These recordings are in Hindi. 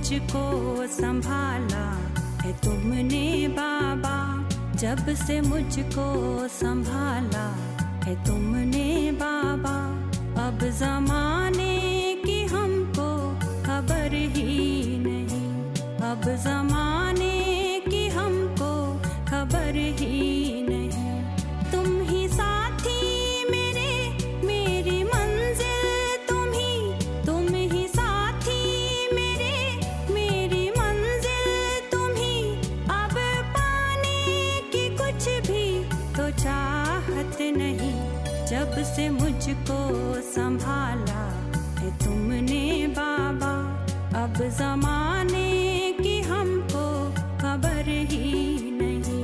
मुझको संभाला है तुमने बाबा, जब से मुझको संभाला है तुमने बाबा। अब ज़माने की हमको खबर ही नहीं, अब ज़माने की हमको खबर ही नहीं। तुम ही साथी मेरे, मेरी मंजिल तुम ही साथी मेरे, मेरी मंजिल तुम ही। अब पाने की कुछ भी तो चाहत नहीं, जब से मुझको संभाला है तुमने बाबा। अब ज़माने की हमको खबर ही नहीं।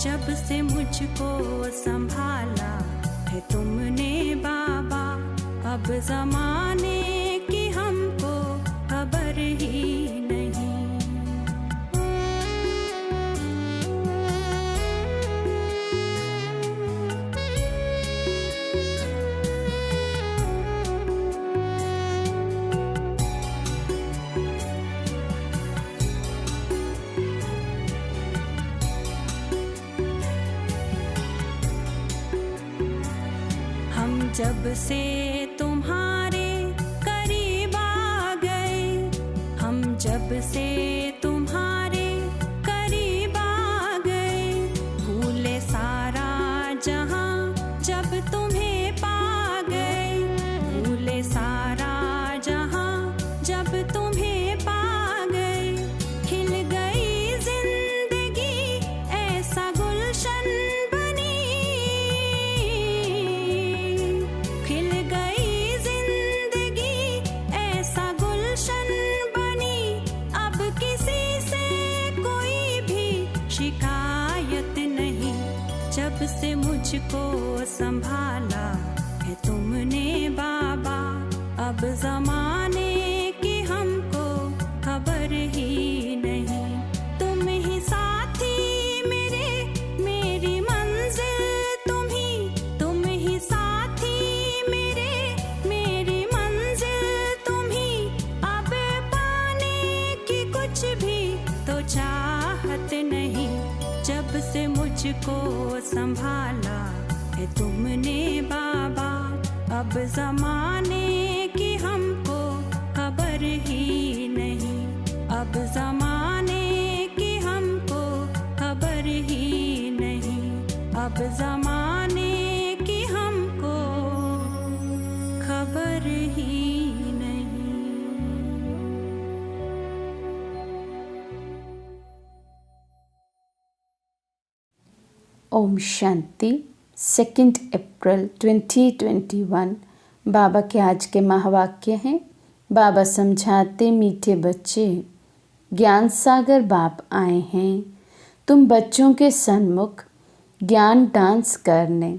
जब से मुझको संभाला है तुमने बाबा। अब ज़माने की हमको खबर ही नहीं। जब से तुम्हारे करीब आ गए, हम जब से तुम्हारे करीब आ गए, भूले सारा जहां जब तुम्हें पा गए, भूले सारा जहां जब तुम्हें पा गए। खिल गई जिंदगी ऐसा गुलशन जब से मुझको संभाला है तुमने बाबा। अब ज़माने की हमको खबर ही नहीं। तुम ही साथी मेरे, मेरी मंजिल तुम ही साथी मेरे, मेरी मंजिल तुम ही। अब पाने की कुछ भी तो चाहत नहीं, जब से मुझको संभाला है तुमने बाबा। अब ज़माने की हमको खबर ही नहीं, अब ज़माने की हमको खबर ही नहीं, अब ज़माने की हमको खबर ही नहीं। ओम शांति। 2 अप्रैल 2021 बाबा के आज के महावाक्य हैं। बाबा समझाते, मीठे बच्चे, ज्ञान सागर बाप आए हैं तुम बच्चों के सन्मुख ज्ञान डांस करने।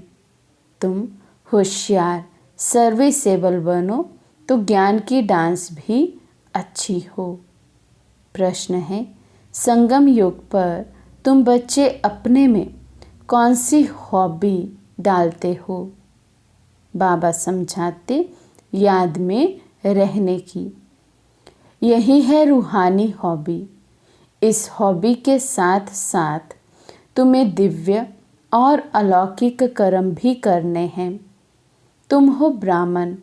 तुम होशियार सर्विसेबल बनो तो ज्ञान की डांस भी अच्छी हो। प्रश्न है, संगम युग पर तुम बच्चे अपने में कौन सी हॉबी डालते हो? बाबा समझाते, याद में रहने की। यही है रूहानी हॉबी। इस हॉबी के साथ साथ तुम्हें दिव्य और अलौकिक कर्म भी करने हैं। तुम हो ब्राह्मण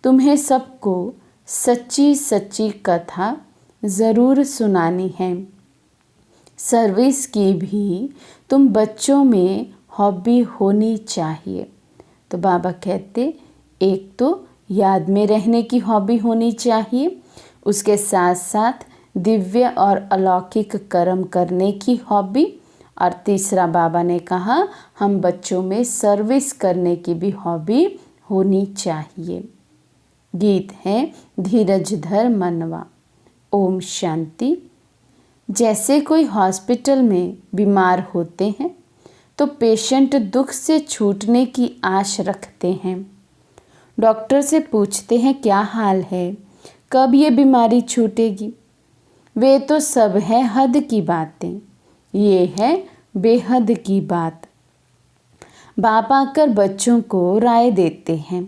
तुम्हें सबको सच्ची सच्ची कथा ज़रूर सुनानी है। सर्विस की भी तुम बच्चों में हॉबी होनी चाहिए। तो बाबा कहते एक तो याद में रहने की हॉबी होनी चाहिए, उसके साथ साथ दिव्य और अलौकिक कर्म करने की हॉबी, और तीसरा बाबा ने कहा हम बच्चों में सर्विस करने की भी हॉबी होनी चाहिए। गीत है धीरज धर मनवा। ओम शांति। जैसे कोई हॉस्पिटल में बीमार होते हैं तो पेशेंट दुख से छूटने की आश रखते हैं। डॉक्टर से पूछते हैं क्या हाल है, कब ये बीमारी छूटेगी। वे तो सब है हद की बातें, ये है बेहद की बात। बाप आकर बच्चों को राय देते हैं।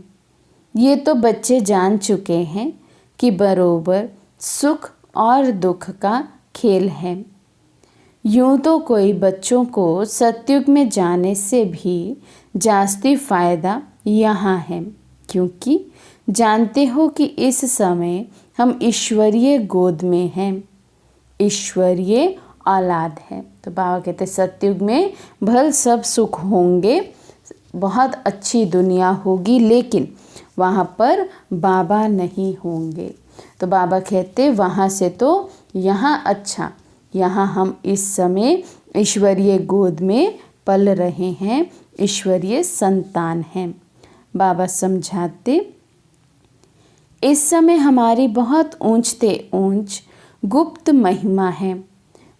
ये तो बच्चे जान चुके हैं कि बरोबर सुख और दुख का खेल है। यूं तो कोई बच्चों को सतयुग में जाने से भी जास्ती फ़ायदा यहाँ है, क्योंकि जानते हो कि इस समय हम ईश्वरीय गोद में हैं, ईश्वरीय औलाद है। तो बाबा कहते सतयुग में भल सब सुख होंगे, बहुत अच्छी दुनिया होगी, लेकिन वहाँ पर बाबा नहीं होंगे। तो बाबा कहते वहाँ से तो यहाँ अच्छा, यहाँ हम इस समय ईश्वरीय गोद में पल रहे हैं, ईश्वरीय संतान हैं। बाबा समझाते इस समय हमारी बहुत ऊंचते ऊंच गुप्त महिमा है।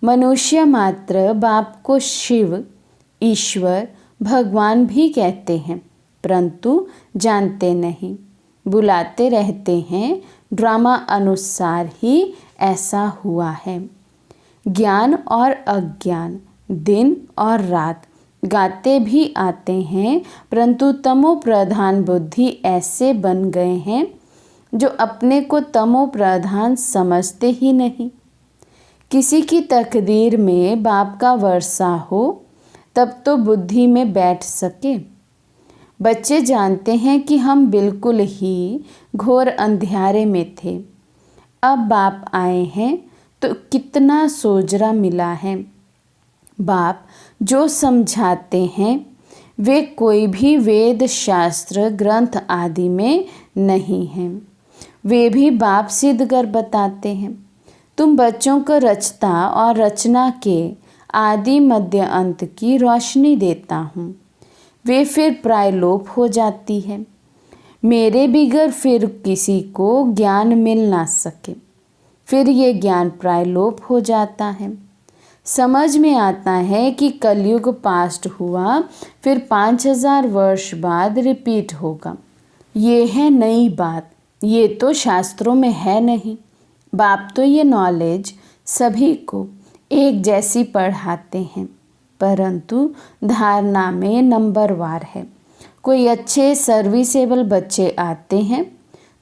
मनुष्य मात्र बाप को शिव, ईश्वर, भगवान भी कहते हैं, परंतु जानते नहीं, बुलाते रहते हैं। ड्रामा अनुसार ही ऐसा हुआ है। ज्ञान और अज्ञान, दिन और रात गाते भी आते हैं, परंतु तमो प्रधान बुद्धि ऐसे बन गए हैं जो अपने को तमो प्रधान समझते ही नहीं। किसी की तकदीर में बाप का वर्षा हो तब तो बुद्धि में बैठ सके। बच्चे जानते हैं कि हम बिल्कुल ही घोर अंधियारे में थे, अब बाप आए हैं तो कितना सोजरा मिला है। बाप जो समझाते हैं वे कोई भी वेद शास्त्र ग्रंथ आदि में नहीं हैं, वे भी बाप सिद्ध कर बताते हैं। तुम बच्चों को रचता और रचना के आदि मध्य अंत की रोशनी देता हूँ, वे फिर प्रायलोप हो जाती है। मेरे बिगर फिर किसी को ज्ञान मिल ना सके, फिर ये ज्ञान प्रायलोप हो जाता है। समझ में आता है कि कलयुग पास्ट हुआ, फिर 5000 वर्ष बाद रिपीट होगा। ये है नई बात, ये तो शास्त्रों में है नहीं। बाप तो ये नॉलेज सभी को एक जैसी पढ़ाते हैं, परंतु धारणा में नंबरवार है। कोई अच्छे सर्विसेबल बच्चे आते हैं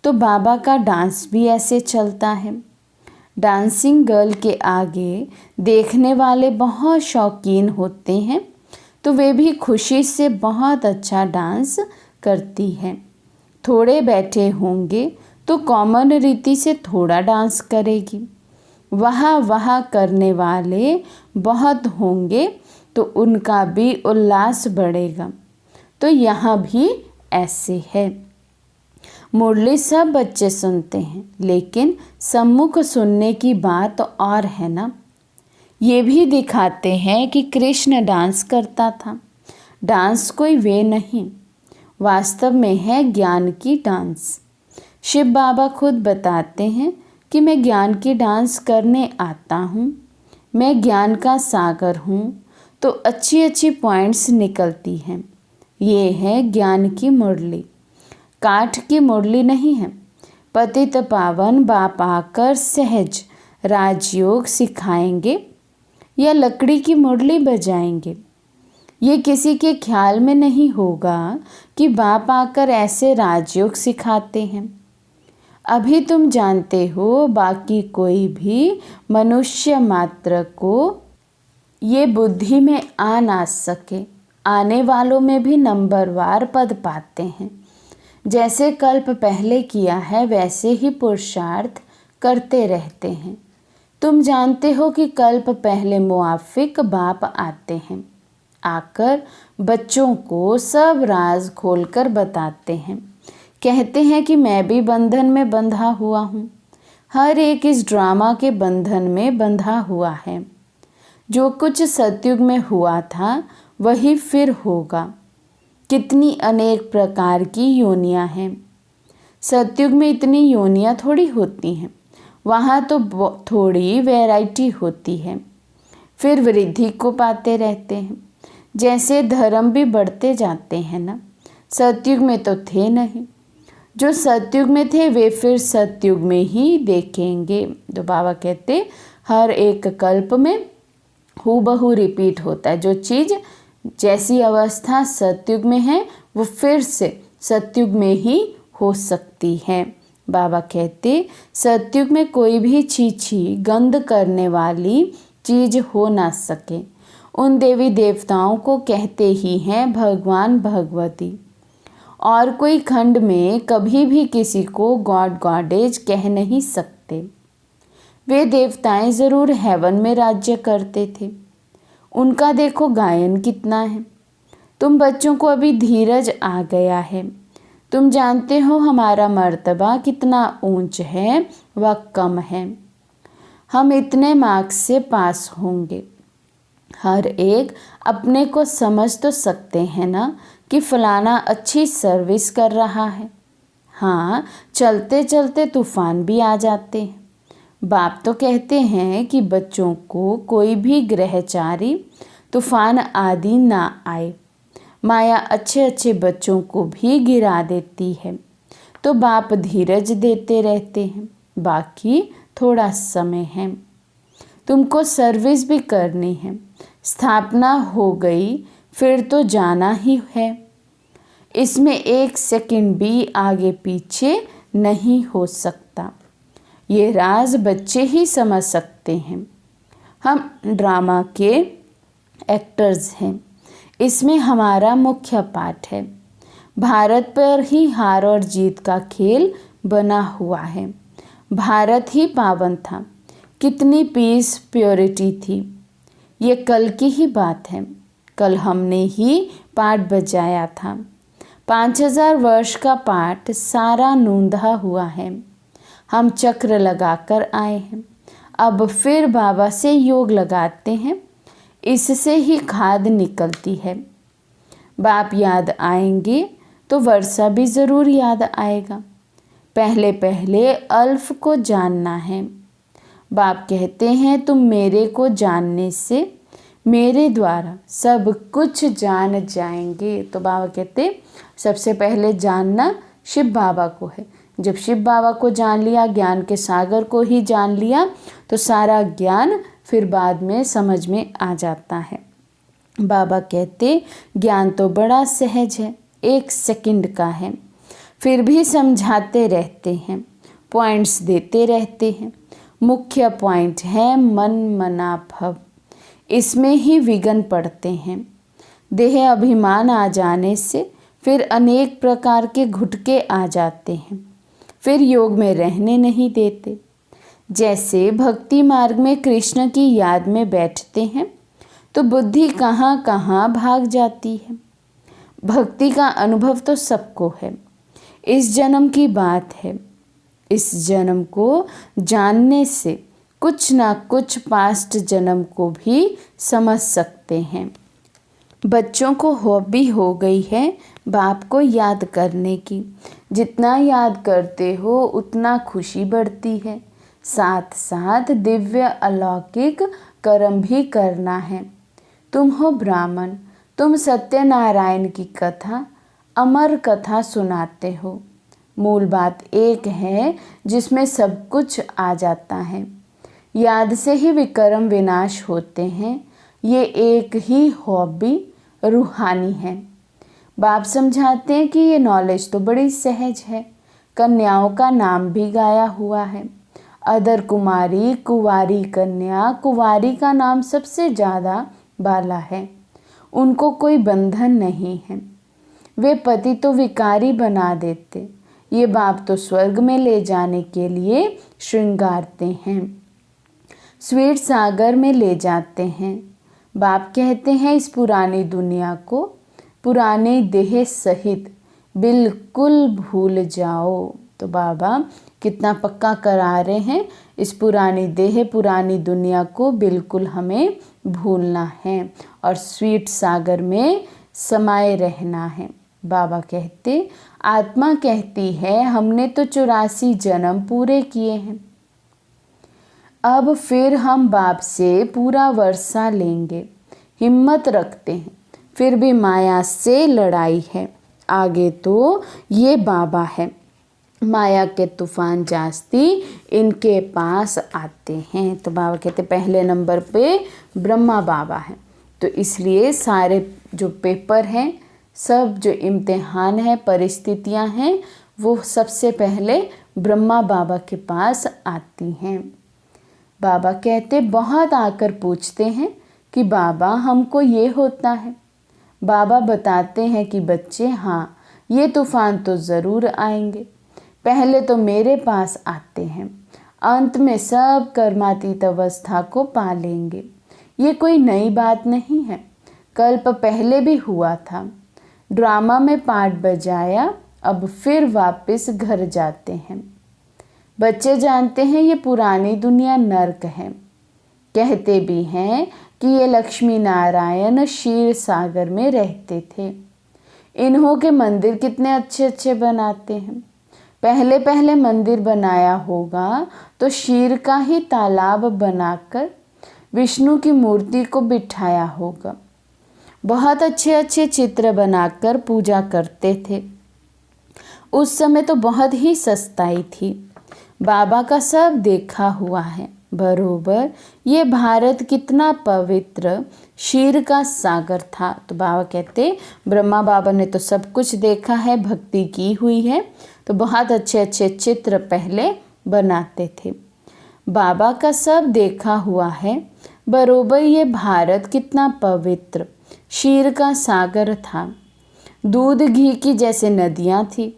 तो बाबा का डांस भी ऐसे चलता है। डांसिंग गर्ल के आगे देखने वाले बहुत शौकीन होते हैं, तो वे भी खुशी से बहुत अच्छा डांस करती हैं। थोड़े बैठे होंगे तो कॉमन रीति से थोड़ा डांस करेगी। वाह करने वाले बहुत होंगे तो उनका भी उल्लास बढ़ेगा। तो यहाँ भी ऐसे है। मुरली सब बच्चे सुनते हैं, लेकिन सम्मुख सुनने की बात और है ना। ये भी दिखाते हैं कि कृष्ण डांस करता था। डांस कोई वे नहीं, वास्तव में है ज्ञान की डांस। शिव बाबा खुद बताते हैं कि मैं ज्ञान की डांस करने आता हूँ, मैं ज्ञान का सागर हूँ। तो अच्छी अच्छी पॉइंट्स निकलती हैं। ये है ज्ञान की मुरली, काठ की मुरली नहीं है। पतित पावन बाप आकर सहज राजयोग सिखाएंगे या लकड़ी की मुरली बजाएंगे। ये किसी के ख्याल में नहीं होगा कि बाप आकर ऐसे राजयोग सिखाते हैं। अभी तुम जानते हो, बाकी कोई भी मनुष्य मात्र को ये बुद्धि में आ ना सके। आने वालों में भी नंबरवार पद पाते हैं। जैसे कल्प पहले किया है वैसे ही पुरुषार्थ करते रहते हैं। तुम जानते हो कि कल्प पहले मुआफिक बाप आते हैं, आकर बच्चों को सब राज खोलकर बताते हैं। कहते हैं कि मैं भी बंधन में बंधा हुआ हूँ। हर एक इस ड्रामा के बंधन में बंधा हुआ है। जो कुछ सतयुग में हुआ था वही फिर होगा। कितनी अनेक प्रकार की योनियाँ हैं। सतयुग में इतनी योनियाँ थोड़ी होती हैं, वहाँ तो थोड़ी वैरायटी होती है। फिर वृद्धि को पाते रहते हैं। जैसे धर्म भी बढ़ते जाते हैं ना। सतयुग में तो थे नहीं, जो सतयुग में थे वे फिर सतयुग में ही देखेंगे। तो बाबा कहते हर एक कल्प में हूबहू रिपीट होता है। जो चीज़ जैसी अवस्था सतयुग में है वो फिर से सतयुग में ही हो सकती है। बाबा कहते सतयुग में कोई भी छीछी गंध करने वाली चीज़ हो ना सके। उन देवी देवताओं को कहते ही हैं भगवान भगवती। और कोई खंड में कभी भी किसी को गॉड गॉडेज कह नहीं सकते। वे देवताएं ज़रूर हेवन में राज्य करते थे। उनका देखो गायन कितना है। तुम बच्चों को अभी धीरज आ गया है। तुम जानते हो हमारा मर्तबा कितना ऊंच है व कम है। हम इतने मार्क्स से पास होंगे। हर एक अपने को समझ तो सकते हैं ना कि फलाना अच्छी सर्विस कर रहा है। हाँ, चलते चलते तूफान भी आ जाते हैं। बाप तो कहते हैं कि बच्चों को कोई भी ग्रहचारी तूफान आदि ना आए। माया अच्छे अच्छे बच्चों को भी गिरा देती है। तो बाप धीरज देते रहते हैं। बाकी थोड़ा समय है। तुमको सर्विस भी करनी है। स्थापना हो गई फिर तो जाना ही है। इसमें एक सेकंड भी आगे पीछे नहीं हो सकता। ये राज बच्चे ही समझ सकते हैं। हम ड्रामा के एक्टर्स हैं। इसमें हमारा मुख्य पाठ है। भारत पर ही हार और जीत का खेल बना हुआ है। भारत ही पावन था। कितनी पीस प्योरिटी थी। ये कल की ही बात है। कल हमने ही पाठ बजाया था। 5000 वर्ष का पाठ सारा नूंधा हुआ है। हम चक्र लगाकर आए हैं। अब फिर बाबा से योग लगाते हैं। इससे ही खाद निकलती है। बाप याद आएंगे तो वर्षा भी ज़रूर याद आएगा। पहले पहले अल्फ को जानना है। बाप कहते हैं तुम मेरे को जानने से मेरे द्वारा सब कुछ जान जाएंगे। तो बाबा कहते सबसे पहले जानना शिव बाबा को है। जब शिव बाबा को जान लिया, ज्ञान के सागर को ही जान लिया, तो सारा ज्ञान फिर बाद में समझ में आ जाता है। बाबा कहते ज्ञान तो बड़ा सहज है, 1 सेकंड का है, फिर भी समझाते रहते हैं, पॉइंट्स देते रहते हैं। मुख्य पॉइंट है मन मना भव। इसमें ही विघ्न पड़ते हैं। देह अभिमान आ जाने से फिर अनेक प्रकार के घुटके आ जाते हैं। फिर योग में रहने नहीं देते। जैसे भक्ति मार्ग में कृष्ण की याद में बैठते हैं तो बुद्धि कहाँ कहाँ भाग जाती है। भक्ति का अनुभव तो सबको है। इस जन्म की बात है। इस जन्म को जानने से कुछ ना कुछ पास्ट जन्म को भी समझ सकते हैं। बच्चों को हॉबी हो गई है बाप को याद करने की। जितना याद करते हो उतना खुशी बढ़ती है। साथ साथ दिव्य अलौकिक कर्म भी करना है। तुम हो ब्राह्मण, तुम सत्यनारायण की कथा, अमर कथा सुनाते हो। मूल बात एक है जिसमें सब कुछ आ जाता है। याद से ही विकर्म विनाश होते हैं। ये एक ही हॉबी रूहानी है। बाप समझाते हैं कि ये नॉलेज तो बड़ी सहज है। कन्याओं का नाम भी गाया हुआ है। अदर कुमारी, कुंवारी कन्या, कुंवारी का नाम सबसे ज़्यादा बाला है। उनको कोई बंधन नहीं है। वे पति तो विकारी बना देते, ये बाप तो स्वर्ग में ले जाने के लिए श्रृंगारते हैं, स्वीट सागर में ले जाते हैं। बाप कहते हैं इस पुरानी दुनिया को पुराने देह सहित बिल्कुल भूल जाओ। तो बाबा कितना पक्का करा रहे हैं, इस पुरानी देह पुरानी दुनिया को बिल्कुल हमें भूलना है और स्वीट सागर में समाये रहना है। बाबा कहते, आत्मा कहती है हमने तो 84 जन्म पूरे किए हैं, अब फिर हम बाप से पूरा वर्षा लेंगे। हिम्मत रखते हैं, फिर भी माया से लड़ाई है। आगे तो ये बाबा है, माया के तूफान जास्ती इनके पास आते हैं। तो बाबा कहते पहले नंबर पे ब्रह्मा बाबा है, तो इसलिए सारे जो पेपर हैं, सब जो इम्तिहान है, परिस्थितियां हैं, वो सबसे पहले ब्रह्मा बाबा के पास आती हैं। बाबा कहते बहुत आकर पूछते हैं कि बाबा हमको ये होता है। बाबा बताते हैं कि बच्चे हाँ, ये तूफान तो ज़रूर आएंगे, पहले तो मेरे पास आते हैं, अंत में सब कर्मातीत अवस्था को पा लेंगे। ये कोई नई बात नहीं है, कल्प पहले भी हुआ था, ड्रामा में पार्ट बजाया, अब फिर वापस घर जाते हैं। बच्चे जानते हैं ये पुरानी दुनिया नर्क है। कहते भी हैं कि ये लक्ष्मी नारायण क्षीर सागर में रहते थे। इन्हों के मंदिर कितने अच्छे अच्छे बनाते हैं। पहले पहले मंदिर बनाया होगा तो क्षीर का ही तालाब बनाकर विष्णु की मूर्ति को बिठाया होगा। बहुत अच्छे अच्छे चित्र बनाकर पूजा करते थे। उस समय तो बहुत ही सस्ताई थी। बाबा का सब देखा हुआ है बरोबर। ये भारत कितना पवित्र क्षीर का सागर था। तो बाबा कहते ब्रह्मा बाबा ने तो सब कुछ देखा है, भक्ति की हुई है, तो बहुत अच्छे अच्छे चित्र पहले बनाते थे। बाबा का सब देखा हुआ है बरोबर। ये भारत कितना पवित्र क्षीर का सागर था, दूध घी की जैसे नदियाँ थी।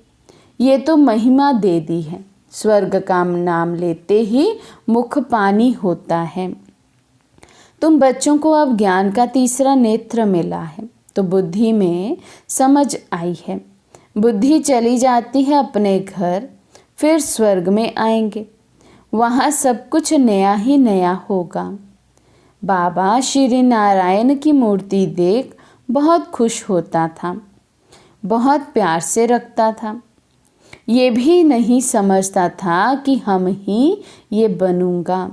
ये तो महिमा दे दी है, स्वर्ग का नाम लेते ही मुख पानी होता है। तुम बच्चों को अब ज्ञान का तीसरा नेत्र मिला है, तो बुद्धि में समझ आई है। बुद्धि चली जाती है अपने घर, फिर स्वर्ग में आएंगे, वहाँ सब कुछ नया ही नया होगा। बाबा श्री नारायण की मूर्ति देख बहुत खुश होता था, बहुत प्यार से रखता था। ये भी नहीं समझता था कि हम ही ये बनूंगा।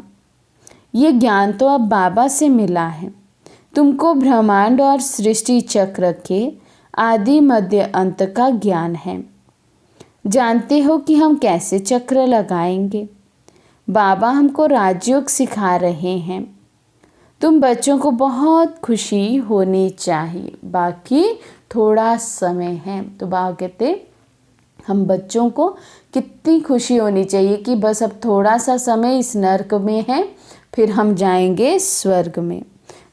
ये ज्ञान तो अब बाबा से मिला है। तुमको ब्रह्मांड और सृष्टि चक्र के आदि मध्य अंत का ज्ञान है। जानते हो कि हम कैसे चक्र लगाएंगे। बाबा हमको राजयोग सिखा रहे हैं। तुम बच्चों को बहुत खुशी होनी चाहिए, बाकी थोड़ा समय है। तो बाबा कहते हम बच्चों को कितनी खुशी होनी चाहिए कि बस अब थोड़ा सा समय इस नर्क में है, फिर हम जाएंगे स्वर्ग में।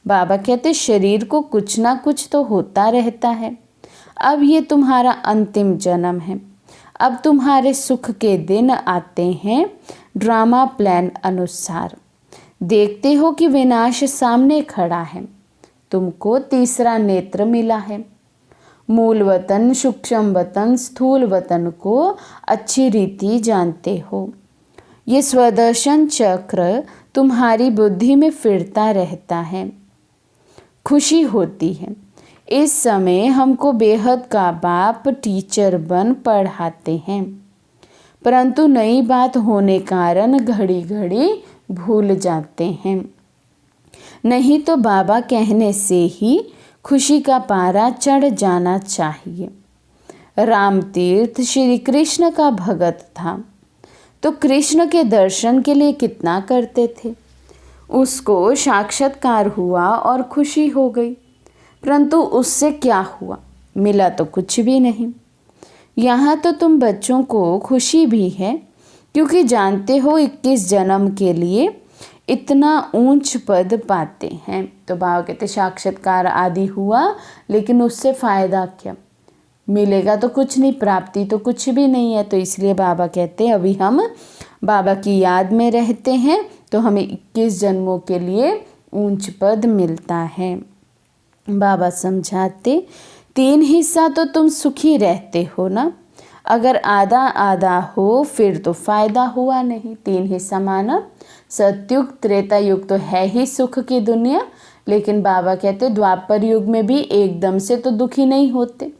बाबा कहते शरीर को कुछ ना कुछ तो होता रहता है। अब ये तुम्हारा अंतिम जन्म है। अब तुम्हारे सुख के दिन आते हैं ड्रामा प्लान अनुसार। देखते हो कि विनाश सामने खड़ा है। तुमको तीसरा नेत्र मिला है। मूल वतन, सूक्ष्म वतन, स्थूल वतन को अच्छी रीति जानते हो। ये स्वदर्शन चक्र तुम्हारी बुद्धि में फिरता रहता है। खुशी होती है। इस समय हमको बेहद का बाप टीचर बन पढ़ाते हैं, परंतु नई बात होने कारण घड़ी घड़ी भूल जाते हैं। नहीं तो बाबा कहने से ही खुशी का पारा चढ़ जाना चाहिए। राम तीर्थ श्री कृष्ण का भगत था, तो कृष्ण के दर्शन के लिए कितना करते थे। उसको साक्षात्कार हुआ और खुशी हो गई, परंतु उससे क्या हुआ, मिला तो कुछ भी नहीं। यहाँ तो तुम बच्चों को खुशी भी है, क्योंकि जानते हो 21 जन्म के लिए इतना ऊंच पद पाते हैं। तो बाबा कहते साक्षात्कार आदि हुआ, लेकिन उससे फ़ायदा क्या। मिलेगा तो कुछ नहीं, प्राप्ति तो कुछ भी नहीं है। तो इसलिए बाबा कहते हैं अभी हम बाबा की याद में रहते हैं तो हमें 21 जन्मों के लिए ऊंच पद मिलता है। बाबा समझाते 3 हिस्सा तो तुम सुखी रहते हो ना, अगर आधा आधा हो फिर तो फायदा हुआ नहीं। 3 हिस्सा माना सतयुग त्रेता युग तो है ही सुख की दुनिया, लेकिन बाबा कहते द्वापर युग में भी एकदम से तो दुखी नहीं होते,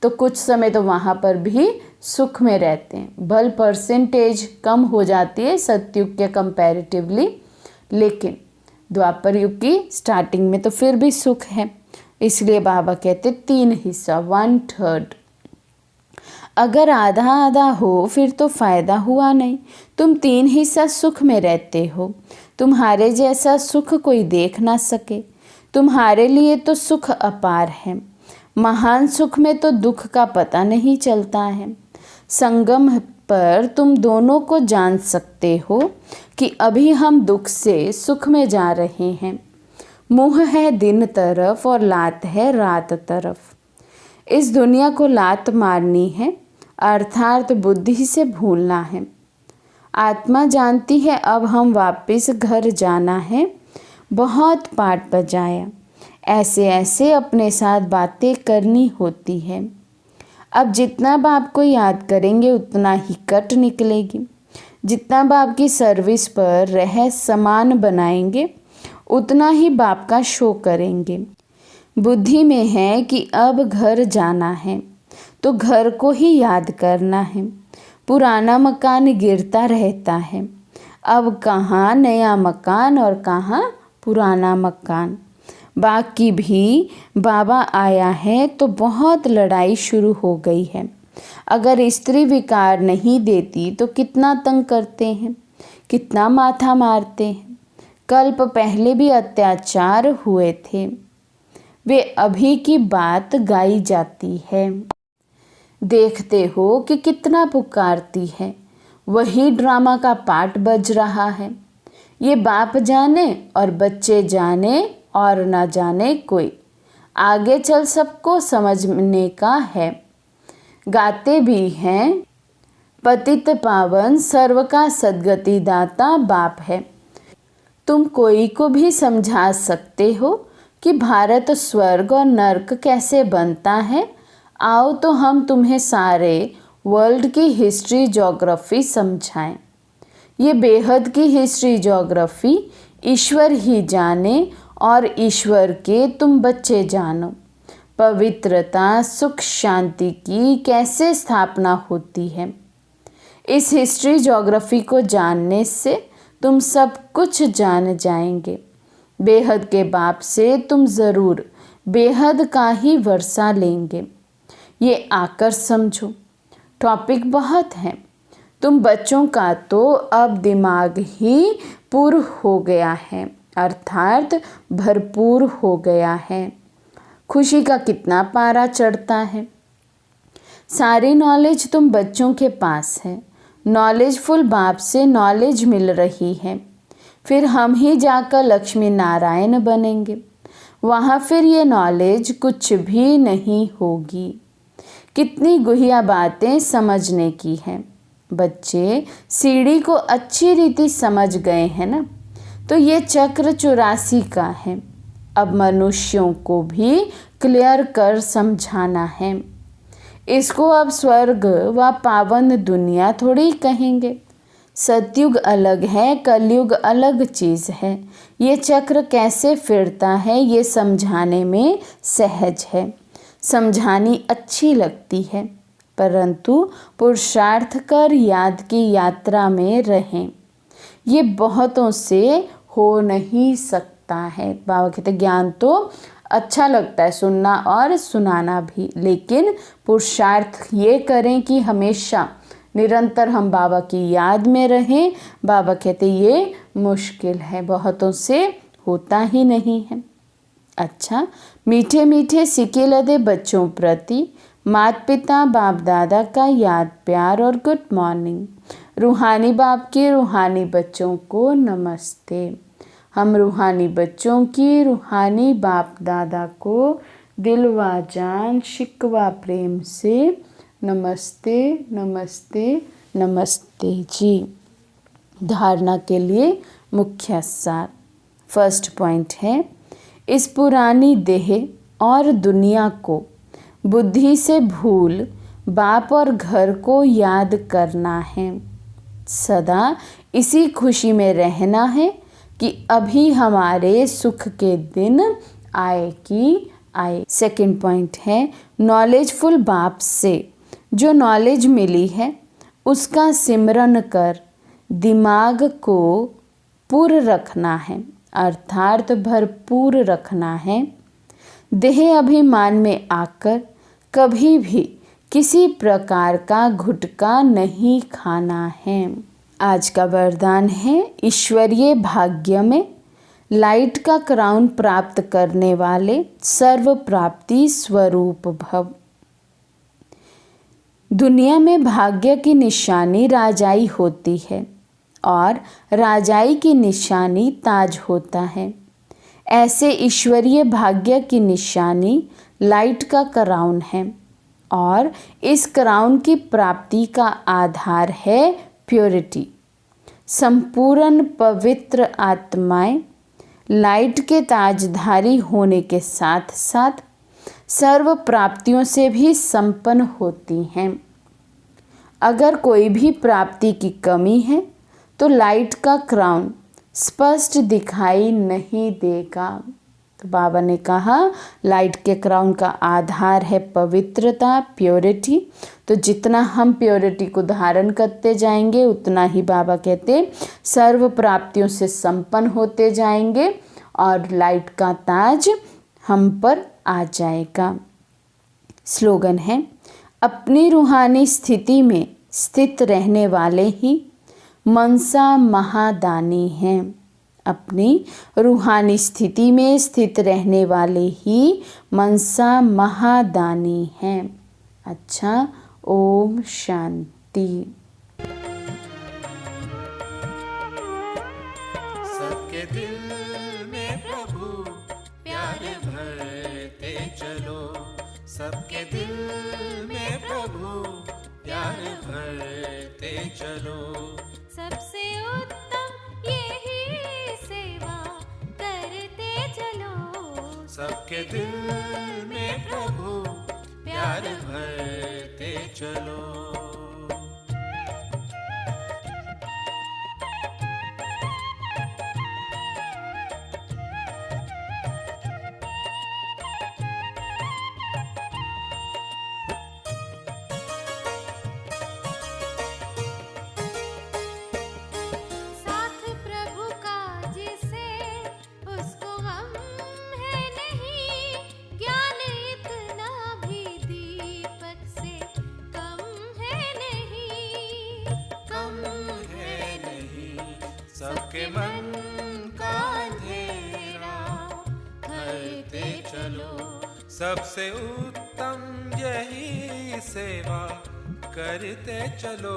तो कुछ समय तो वहाँ पर भी सुख में रहते हैं। भल परसेंटेज कम हो जाती है सतयुग के कंपैरेटिवली, लेकिन द्वापर युग की स्टार्टिंग में तो फिर भी सुख है। इसलिए बाबा कहते 3 हिस्सा 1/3। अगर आधा आधा हो फिर तो फायदा हुआ नहीं। तुम 3 हिस्सा सुख में रहते हो, तुम्हारे जैसा सुख कोई देख ना सके। तुम्हारे लिए तो सुख अपार है, महान सुख में तो दुख का पता नहीं चलता है। संगम पर तुम दोनों को जान सकते हो कि अभी हम दुख से सुख में जा रहे हैं। मुँह है दिन तरफ और लात है रात तरफ। इस दुनिया को लात मारनी है, अर्थात बुद्धि से भूलना है। आत्मा जानती है अब हम वापस घर जाना है। बहुत पाठ बजाया, ऐसे ऐसे अपने साथ बातें करनी होती है। अब जितना बाप को याद करेंगे उतना ही कट निकलेगी। जितना बाप की सर्विस पर रह समान बनाएंगे उतना ही बाप का शो करेंगे। बुद्धि में है कि अब घर जाना है तो घर को ही याद करना है। पुराना मकान गिरता रहता है, अब कहाँ नया मकान और कहाँ पुराना मकान। बाकी भी बाबा आया है तो बहुत लड़ाई शुरू हो गई है। अगर स्त्री विकार नहीं देती तो कितना तंग करते हैं, कितना माथा मारते हैं। कल्प पहले भी अत्याचार हुए थे, वे अभी की बात गाई जाती है। देखते हो कि कितना पुकारती है, वही ड्रामा का पार्ट बज रहा है। ये बाप जाने और बच्चे जाने और ना जाने कोई, आगे चल सबको समझने का है। गाते भी हैं पतित पावन सर्व का सद्गति दाता बाप है। तुम कोई को भी समझा सकते हो कि भारत स्वर्ग और नर्क कैसे बनता है। आओ तो हम तुम्हें सारे वर्ल्ड की हिस्ट्री ज्योग्राफी समझाएं। ये बेहद की हिस्ट्री ज्योग्राफी ईश्वर ही जाने और ईश्वर के तुम बच्चे जानो। पवित्रता सुख शांति की कैसे स्थापना होती है, इस हिस्ट्री ज्योग्राफी को जानने से तुम सब कुछ जान जाएंगे। बेहद के बाप से तुम ज़रूर बेहद का ही वर्षा लेंगे। ये आकर समझो, टॉपिक बहुत है। तुम बच्चों का तो अब दिमाग ही पूर्ण हो गया है, अर्थात भरपूर हो गया है। खुशी का कितना पारा चढ़ता है। सारी नॉलेज तुम बच्चों के पास है। नॉलेजफुल बाप से नॉलेज मिल रही है। फिर हम ही जाकर लक्ष्मी नारायण बनेंगे, वहाँ फिर ये नॉलेज कुछ भी नहीं होगी। कितनी गुहिया बातें समझने की है। बच्चे सीढ़ी को अच्छी रीति समझ गए हैं ना। तो ये चक्र 84 का है। अब मनुष्यों को भी क्लियर कर समझाना है। इसको अब स्वर्ग व पावन दुनिया थोड़ी कहेंगे। सतयुग अलग है, कलयुग अलग चीज़ है। ये चक्र कैसे फिरता है ये समझाने में सहज है, समझानी अच्छी लगती है, परंतु पुरुषार्थ कर याद की यात्रा में रहें। ये बहुतों से हो नहीं सकता है। बाबा कहते ज्ञान तो अच्छा लगता है सुनना और सुनाना भी, लेकिन पुरुषार्थ ये करें कि हमेशा निरंतर हम बाबा की याद में रहें। बाबा कहते ये मुश्किल है, बहुतों से होता ही नहीं है। अच्छा, मीठे मीठे सिके लदे बच्चों प्रति माता पिता बाप दादा का याद प्यार और गुड मॉर्निंग। रूहानी बाप के रूहानी बच्चों को नमस्ते। हम रूहानी बच्चों की रूहानी बाप दादा को दिलवा जान शिकवा प्रेम से नमस्ते नमस्ते नमस्ते जी। धारणा के लिए मुख्य सार। फर्स्ट पॉइंट है, इस पुरानी देह और दुनिया को बुद्धि से भूल बाप और घर को याद करना है। सदा इसी खुशी में रहना है कि अभी हमारे सुख के दिन आए कि आए। सेकंड पॉइंट है, नॉलेजफुल बाप से जो नॉलेज मिली है उसका सिमरन कर दिमाग को पूर्ण रखना है, अर्थात भरपूर रखना है। देह अभिमान में आकर कभी भी किसी प्रकार का गुटखा नहीं खाना है। आज का वरदान है, ईश्वरीय भाग्य में लाइट का क्राउन प्राप्त करने वाले सर्व प्राप्ति स्वरूप भव। दुनिया में भाग्य की निशानी राजाई होती है और राजाई की निशानी ताज होता है। ऐसे ईश्वरीय भाग्य की निशानी लाइट का क्राउन है और इस क्राउन की प्राप्ति का आधार है प्योरिटी। संपूर्ण पवित्र आत्माएं लाइट के ताजधारी होने के साथ साथ सर्व प्राप्तियों से भी संपन्न होती हैं। अगर कोई भी प्राप्ति की कमी है तो लाइट का क्राउन स्पष्ट दिखाई नहीं देगा। तो बाबा ने कहा लाइट के क्राउन का आधार है पवित्रता, प्योरिटी। तो जितना हम प्योरिटी को धारण करते जाएंगे उतना ही बाबा कहते सर्व प्राप्तियों से संपन्न होते जाएंगे और लाइट का ताज हम पर आ जाएगा। स्लोगन है, अपनी रूहानी स्थिति में स्थित रहने वाले ही मनसा महादानी हैं। अपनी रूहानी स्थिति में स्थित रहने वाले ही मनसा महादानी हैं। अच्छा, ओम शांति। सबके दिल में प्रभु प्यार भरते चलो, सबके दिल में प्रभु प्यार भरते चलो। सबसे उत्तम यही सेवा करते चलो, सबके दिल में प्रभु प्यार भरते चलो। साथ प्रभु का जिसे उसको गम है नहीं, ज्ञान इतना भी दीपक से कम है नहीं, कम है नहीं, सबके मन का अंधेरा हरते चलो। सबसे उत्तम यही सेवा करते चलो,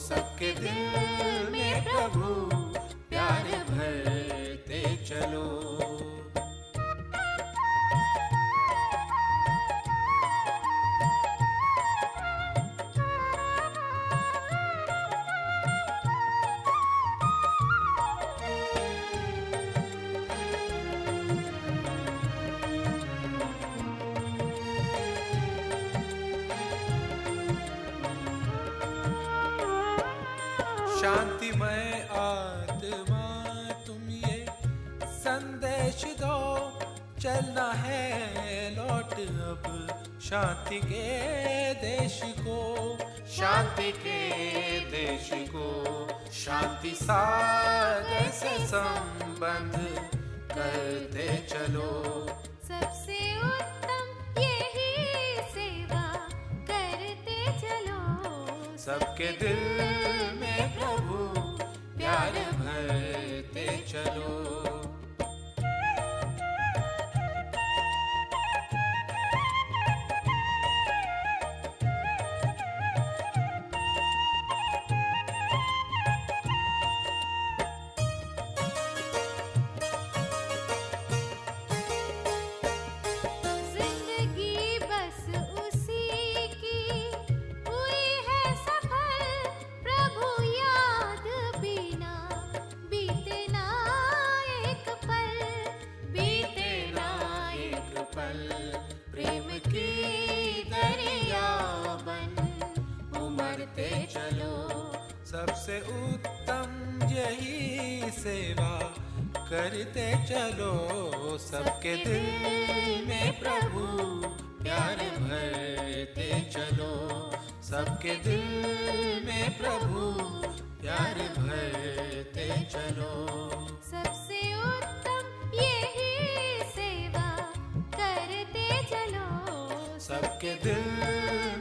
सबके दिल में प्रभु प्यार भरते चलो। शांतिमय आत्मा तुम ये संदेश दो, चलना है लौट अब शांति के देश को, शांति के देश को। शांति सागर से संबंध करते चलो, सबसे उत्तम यही सेवा करते चलो। सबके दिल में प्रभु प्यार भरते चलो। जिंदगी प्रेम की दरिया बन उमड़ते चलो। सबसे उत्तम यही सेवा करते चलो। सबके दिल में प्रभु प्यार भरते चलो। सबके दिल में प्रभु प्यार भरते चलो। सबसे उत्तम यही सेवा करते चलो। सबके दिल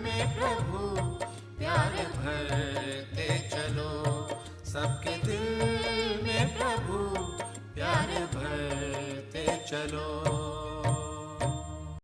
में प्रभु प्यार भरते चलो। सबके दिल में प्रभु प्यार भरते चलो।